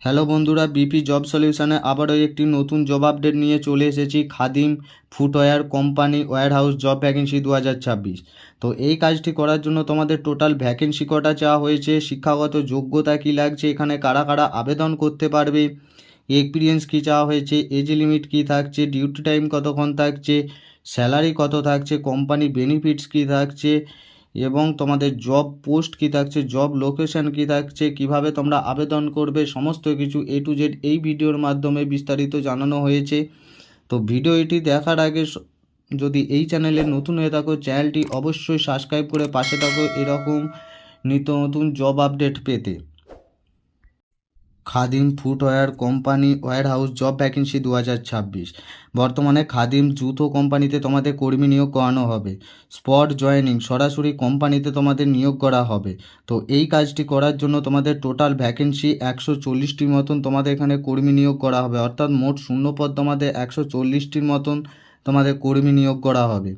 Hello বন্ধুরা, BP job সলিউশনে আবারও একটি নতুন জব আপডেট নিয়ে চলে এসেছি। Khadim footwear company warehouse job vacancy 2026। তো এই কাজটি করার জন্য তোমাদের টোটাল ভ্যাকেন্সি কটা চাওয়া হয়েছে, শিক্ষাগত যোগ্যতা কী লাগছে, এখানে কারা কারা আবেদন করতে পারবে, এক্সপিরিয়েন্স কী চাওয়া হয়েছে, এজ লিমিট কী থাকছে, ডিউটি টাইম কতক্ষণ থাকছে, স্যালারি কত থাকছে, কোম্পানি বেনিফিটস কী থাকছে এবং তোমাদের জব পোস্ট কী থাকছে, জব লোকেশন কী থাকছে, কিভাবে তোমরা আবেদন করবে, সমস্ত কিছু A to Z এই ভিডিওর মাধ্যমে বিস্তারিত জানানো হয়েছে। তো ভিডিওটি দেখার আগে যদি এই চ্যানেলে নতুন হয়ে থাকো, চ্যানেলটি অবশ্যই সাবস্ক্রাইব করে পাশে থাকো এরকম নিত্য নতুন জব আপডেট পেতে। Khadim footwear company warehouse job vacancy 2026। বর্তমানে খাদিম জুতো কোম্পানিতে তোমাদের কর্মী নিয়োগ করানো হবে। স্পট জয়েনিং, সরাসরি কোম্পানিতে তোমাদের নিয়োগ করা হবে। তো এই কাজটি করার জন্য তোমাদের টোটাল ভ্যাকেন্সি 140টির মতন তোমাদের এখানে কর্মী নিয়োগ করা হবে, অর্থাৎ মোট শূন্যপদ তোমাদের 140টির মতন তোমাদের কর্মী নিয়োগ করা হবে।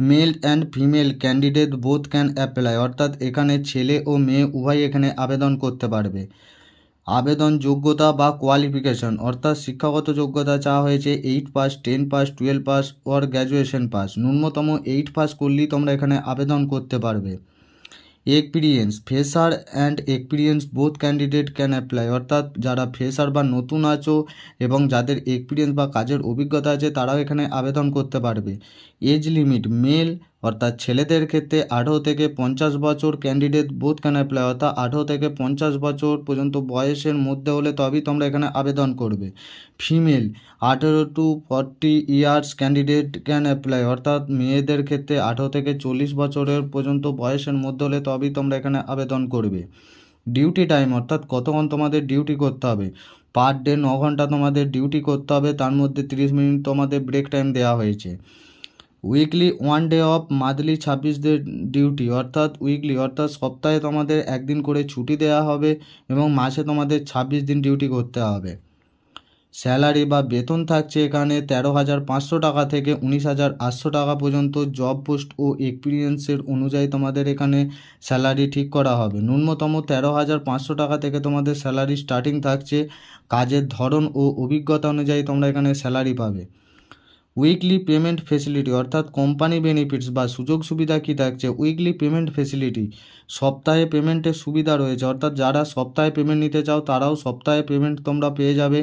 Male and female candidate both can apply, অর্থাৎ এখানে ছেলে ও মেয়ে উভয় এখানে আবেদন করতে পারবে। আবেদন যোগ্যতা বা কোয়ালিফিকেশন, অর্থাৎ শিক্ষাগত যোগ্যতা চাওয়া হয়েছে 8 পাস, 10 পাস, 12 পাস ওর গ্র্যাজুয়েশন পাস। ন্যূনতম 8 পাস করলেই তোমরা এখানে আবেদন করতে পারবে। Experience, fresher and experience both candidate can apply, অর্থাৎ যারা ফ্রেশার বা নতুন আছো এবং যাদের এক্সপিরিয়েন্স বা কাজের অভিজ্ঞতা আছে তারাও এখানে আবেদন করতে পারবে। এজ লিমিট, মেল অর্থাৎ ছেলেদের ক্ষেত্রে 18 থেকে 50 বছর, ক্যান্ডিডেট বোথ ক্যান অ্যাপ্লাই, অর্থাৎ 18 থেকে 50 বছর পর্যন্ত বয়সের মধ্যে হলে তবেই তোমরা এখানে আবেদন করবে। Female 18 to 40 years candidate can apply, অর্থাৎ মেয়েদের ক্ষেত্রে 18 থেকে 40 বছরের পর্যন্ত বয়সের মধ্যে হলে তবেই তোমরা এখানে আবেদন করবে। ডিউটি টাইম, অর্থাৎ কতক্ষণ তোমাদের ডিউটি করতে হবে, পার ডে 9 ঘন্টা তোমাদের ডিউটি করতে হবে, তার মধ্যে 30 মিনিট তোমাদের ব্রেক টাইম দেওয়া হয়েছে। Weekly 1 day of, monthly 26 day duty, অর্থাৎ উইকলি অর্থাৎ সপ্তাহে তোমাদের একদিন করে ছুটি দেওয়া হবে এবং মাসে তোমাদের 26 দিন ডিউটি করতে হবে। স্যালারি বা বেতন থাকছে এখানে 13,500 টাকা থেকে 19,800 টাকা পর্যন্ত। জব পোস্ট ও এক্সপিরিয়েন্সের অনুযায়ী তোমাদের এখানে স্যালারি ঠিক করা হবে। ন্যূনতম 13,500 টাকা থেকে তোমাদের স্যালারি স্টার্টিং থাকছে। কাজের ধরন ও অভিজ্ঞতা অনুযায়ী তোমরা এখানে স্যালারি পাবে। উইকলি পেমেন্ট ফেসিলিটি, অর্থাৎ কোম্পানি বেনিফিটস বা সুযোগ সুবিধা কী থাকছে, উইকলি পেমেন্ট ফেসিলিটি, সপ্তাহে পেমেন্টের সুবিধা রয়েছে, অর্থাৎ যারা সপ্তাহে পেমেন্ট নিতে চাও তারাও সপ্তাহে পেমেন্ট তোমরা পেয়ে যাবে।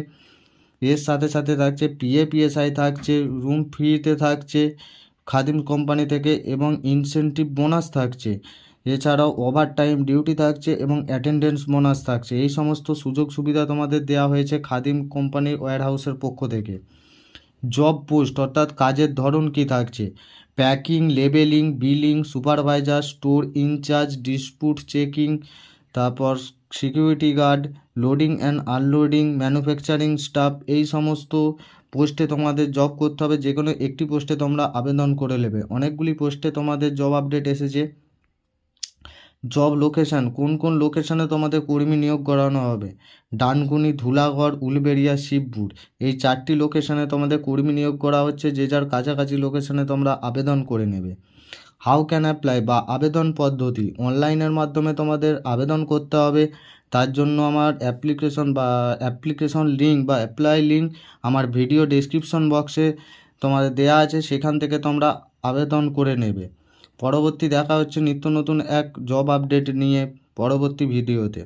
এর সাথে সাথে থাকছে PF PSI থাকছে, রুম ফ্রিতে থাকছে খাদিম কোম্পানি থেকে এবং ইনসেনটিভ বোনাস থাকছে। এছাড়াও ওভার টাইম ডিউটি থাকছে এবং অ্যাটেন্ডেন্স বোনাস থাকছে। এই সমস্ত সুযোগ সুবিধা তোমাদের দেওয়া হয়েছে খাদিম কোম্পানি ওয়্যার হাউসের পক্ষ থেকে। জব পোস্ট, অর্থাৎ কাজের ধরন কী থাকছে, packing, labelling, billing, supervisor, store incharge, dispatch checking, তারপর security guard, loading and unloading, manufacturing staff, এই সমস্ত পোস্টে তোমাদের জব করতে হবে। যে কোনো একটি পোস্টে তোমরা আবেদন করে নেবে। অনেকগুলি পোস্টে তোমাদের জব আপডেট এসেছে। জব লোকেশান, কোন কোন লোকেশানে তোমাদের কর্মী নিয়োগ করানো হবে, ডানকুনি, ধুলাগড়, উলবেড়িয়া, শিবপুর, এই 4টি লোকেশানে তোমাদের কর্মী নিয়োগ করা হচ্ছে। যে যার কাছাকাছি লোকেশানে তোমরা আবেদন করে নেবে। হাউ ক্যান অ্যাপ্লাই বা আবেদন পদ্ধতি, অনলাইনের মাধ্যমে তোমাদের আবেদন করতে হবে। তার জন্য আমার অ্যাপ্লিকেশন লিঙ্ক বা অ্যাপ্লাই লিঙ্ক আমার ভিডিও ডেসক্রিপশন বক্সে তোমাদের দেওয়া আছে, সেখান থেকে তোমরা আবেদন করে নেবে। পরবর্তী দেখা হচ্ছে নিত্য নতুন এক জব আপডেট নিয়ে পরবর্তী ভিডিওতে।